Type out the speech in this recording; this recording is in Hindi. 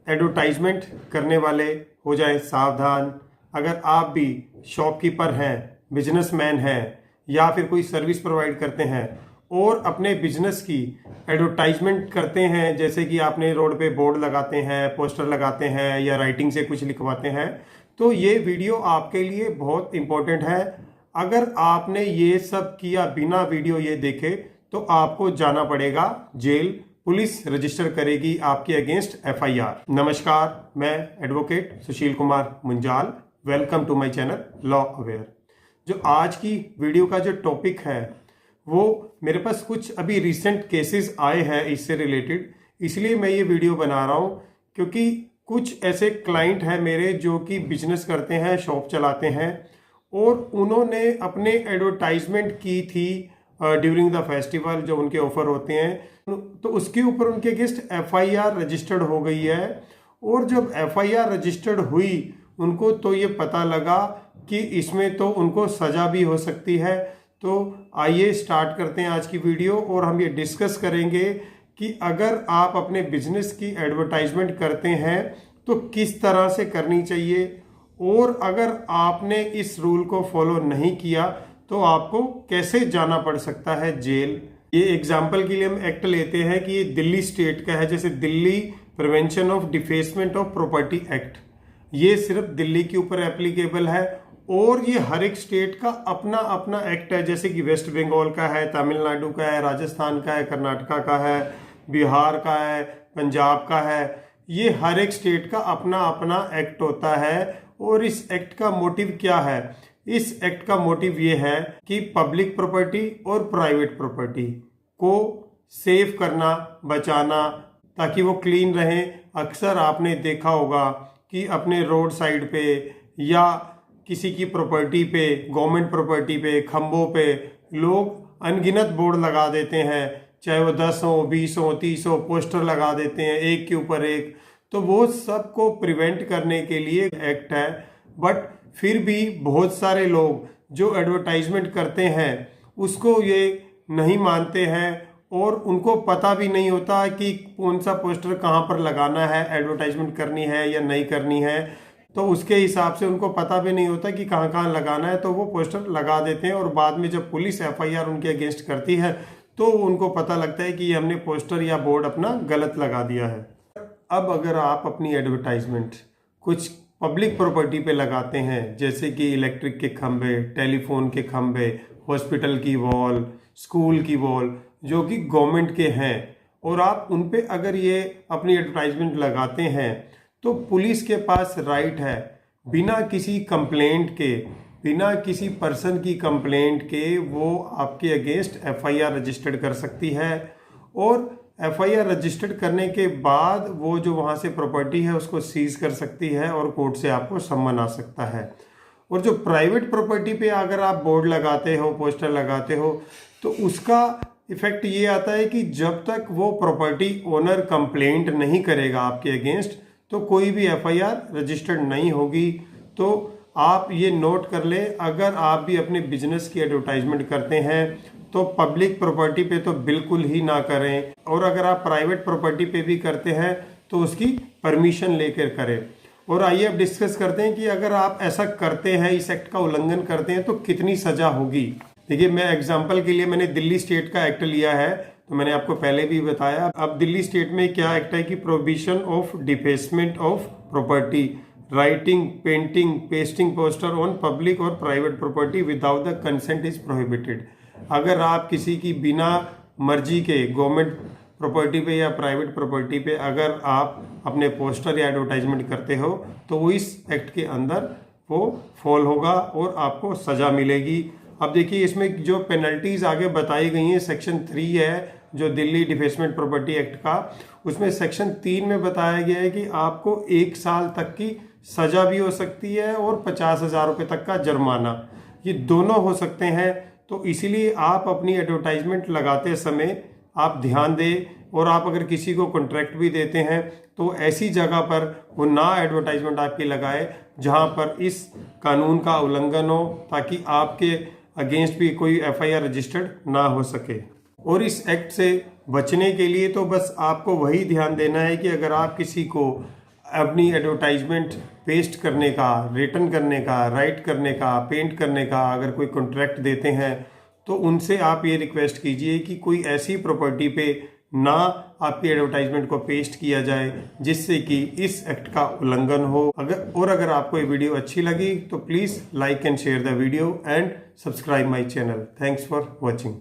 एडवर्टाइजमेंट करने वाले हो जाएं सावधान। अगर आप भी शॉपकीपर हैं, बिजनेसमैन हैं या फिर कोई सर्विस प्रोवाइड करते हैं और अपने बिजनेस की एडवर्टाइजमेंट करते हैं, जैसे कि आपने रोड पे बोर्ड लगाते हैं, पोस्टर लगाते हैं या राइटिंग से कुछ लिखवाते हैं, तो ये वीडियो आपके लिए बहुत इम्पोर्टेंट है। अगर आपने ये सब किया बिना वीडियो ये देखे तो आपको जाना पड़ेगा जेल। पुलिस रजिस्टर करेगी आपके अगेंस्ट एफआईआर। नमस्कार, मैं advocate Sushil Kumar Munjal. Welcome to my channel law aware. जो आज की वीडियो का जो टॉपिक है वो मेरे पास कुछ अभी रिसेंट केसेस आए हैं इससे रिलेटेड, इसलिए मैं ये वीडियो बना रहा हूँ क्योंकि कुछ ऐसे क्लाइंट हैं मेरे जो कि बिजनेस करते हैं, शॉप चलाते हैं और उन्होंने अपने एडवर्टाइजमेंट की थी ड्यूरिंग द फेस्टिवल, जो उनके ऑफर होते हैं, तो उसके ऊपर उनके अगेंस्ट एफआईआर रजिस्टर्ड हो गई है। और जब एफआईआर रजिस्टर्ड हुई उनको तो ये पता लगा कि इसमें तो उनको सज़ा भी हो सकती है। तो आइए स्टार्ट करते हैं आज की वीडियो और हम ये डिस्कस करेंगे कि अगर आप अपने बिजनेस की एडवर्टाइजमेंट करते हैं तो किस तरह से करनी चाहिए, और अगर आपने इस रूल को फॉलो नहीं किया तो आपको कैसे जाना पड़ सकता है जेल। ये एग्जाम्पल के लिए हम एक्ट लेते हैं कि ये दिल्ली स्टेट का है, जैसे Delhi prevention of defacement of property act. ये सिर्फ दिल्ली के ऊपर एप्लीकेबल है और ये हर एक स्टेट का अपना अपना एक्ट है, जैसे कि वेस्ट बंगाल का है, तमिलनाडु का है, राजस्थान का है, कर्नाटका का है, बिहार का है, पंजाब का है। ये हर एक स्टेट का अपना अपना एक्ट होता है। और इस एक्ट का मोटिव क्या है? इस एक्ट का मोटिव ये है कि पब्लिक प्रॉपर्टी और प्राइवेट प्रॉपर्टी को सेव करना, बचाना, ताकि वो क्लीन रहे। अक्सर आपने देखा होगा कि अपने रोड साइड पे या किसी की प्रॉपर्टी पे, गवर्नमेंट प्रॉपर्टी पे, खंभों पे लोग अनगिनत बोर्ड लगा देते हैं, चाहे वो 10 हो, 20 हो, 30 हो, पोस्टर लगा देते हैं एक के ऊपर एक। तो वो सब को प्रिवेंट करने के लिए एक्ट है। बट फिर भी बहुत सारे लोग जो एडवर्टाइजमेंट करते हैं उसको ये नहीं मानते हैं और उनको पता भी नहीं होता कि कौन सा पोस्टर कहाँ पर लगाना है, एडवर्टाइजमेंट करनी है या नहीं करनी है। तो उसके हिसाब से उनको पता भी नहीं होता कि कहाँ कहाँ लगाना है, तो वो पोस्टर लगा देते हैं और बाद में जब पुलिस एफआईआर उनके अगेंस्ट करती है तो उनको पता लगता है कि हमने पोस्टर या बोर्ड अपना गलत लगा दिया है। अब अगर आप अपनी एडवर्टाइजमेंट कुछ पब्लिक प्रॉपर्टी पे लगाते हैं, जैसे कि इलेक्ट्रिक के खंभे, टेलीफोन के खंभे, हॉस्पिटल की वॉल, स्कूल की वॉल जो कि गवर्नमेंट के हैं, और आप उन पे अगर ये अपनी एडवर्टाइजमेंट लगाते हैं तो पुलिस के पास राइट है बिना किसी कंप्लेंट के, बिना किसी पर्सन की कंप्लेंट के वो आपके अगेंस्ट एफआईआर रजिस्टर्ड कर सकती है। और एफआईआर रजिस्टर्ड करने के बाद वो जो वहाँ से प्रॉपर्टी है उसको सीज कर सकती है और कोर्ट से आपको सम्मन आ सकता है। और जो प्राइवेट प्रॉपर्टी पे अगर आप बोर्ड लगाते हो, पोस्टर लगाते हो, तो उसका इफेक्ट ये आता है कि जब तक वो प्रॉपर्टी ओनर कंप्लेंट नहीं करेगा आपके अगेंस्ट तो कोई भी एफआईआर रजिस्टर्ड नहीं होगी। तो आप ये नोट कर लें, अगर आप भी अपने बिजनेस की एडवर्टाइजमेंट करते हैं तो पब्लिक प्रॉपर्टी पे तो बिल्कुल ही ना करें, और अगर आप प्राइवेट प्रॉपर्टी पे भी करते हैं तो उसकी परमिशन लेकर करें। और आइए अब डिस्कस करते हैं कि अगर आप ऐसा करते हैं, इस एक्ट का उल्लंघन करते हैं, तो कितनी सजा होगी। देखिए, मैं एग्जाम्पल के लिए मैंने दिल्ली स्टेट का एक्ट लिया है, तो मैंने आपको पहले भी बताया। अब दिल्ली स्टेट में क्या एक्ट है कि prohibition of defacement of property, writing, painting, pasting poster on public और private property without the consent is prohibited. अगर आप किसी की बिना मर्जी के गवर्नमेंट प्रॉपर्टी पे या प्राइवेट प्रॉपर्टी पे अगर आप अपने पोस्टर या एडवर्टाइजमेंट करते हो तो वो इस एक्ट के अंदर वो फॉल होगा और आपको सज़ा मिलेगी। अब देखिए, इसमें जो पेनल्टीज आगे बताई गई हैं, सेक्शन 3 है जो दिल्ली डिफेसमेंट प्रॉपर्टी एक्ट का, उसमें सेक्शन 3 में बताया गया है कि आपको 1 साल तक की सज़ा भी हो सकती है और 50,000 रुपये तक का जुर्माना, ये दोनों हो सकते हैं। तो इसीलिए आप अपनी एडवर्टाइजमेंट लगाते समय आप ध्यान दें, और आप अगर किसी को कॉन्ट्रैक्ट भी देते हैं तो ऐसी जगह पर वो ना एडवर्टाइजमेंट आपकी लगाए जहां पर इस कानून का उल्लंघन हो, ताकि आपके अगेंस्ट भी कोई एफआईआर रजिस्टर्ड ना हो सके। और इस एक्ट से बचने के लिए तो बस आपको वही ध्यान देना है कि अगर आप किसी को अपनी एडवर्टाइजमेंट पेस्ट करने का, रिटर्न करने का, राइट करने का, पेंट करने का अगर कोई कॉन्ट्रैक्ट देते हैं तो उनसे आप ये रिक्वेस्ट कीजिए कि कोई ऐसी प्रॉपर्टी पे ना आपकी एडवर्टाइजमेंट को पेस्ट किया जाए जिससे कि इस एक्ट का उल्लंघन हो। अगर आपको ये वीडियो अच्छी लगी तो please like and share the video and subscribe my channel. Thanks for watching.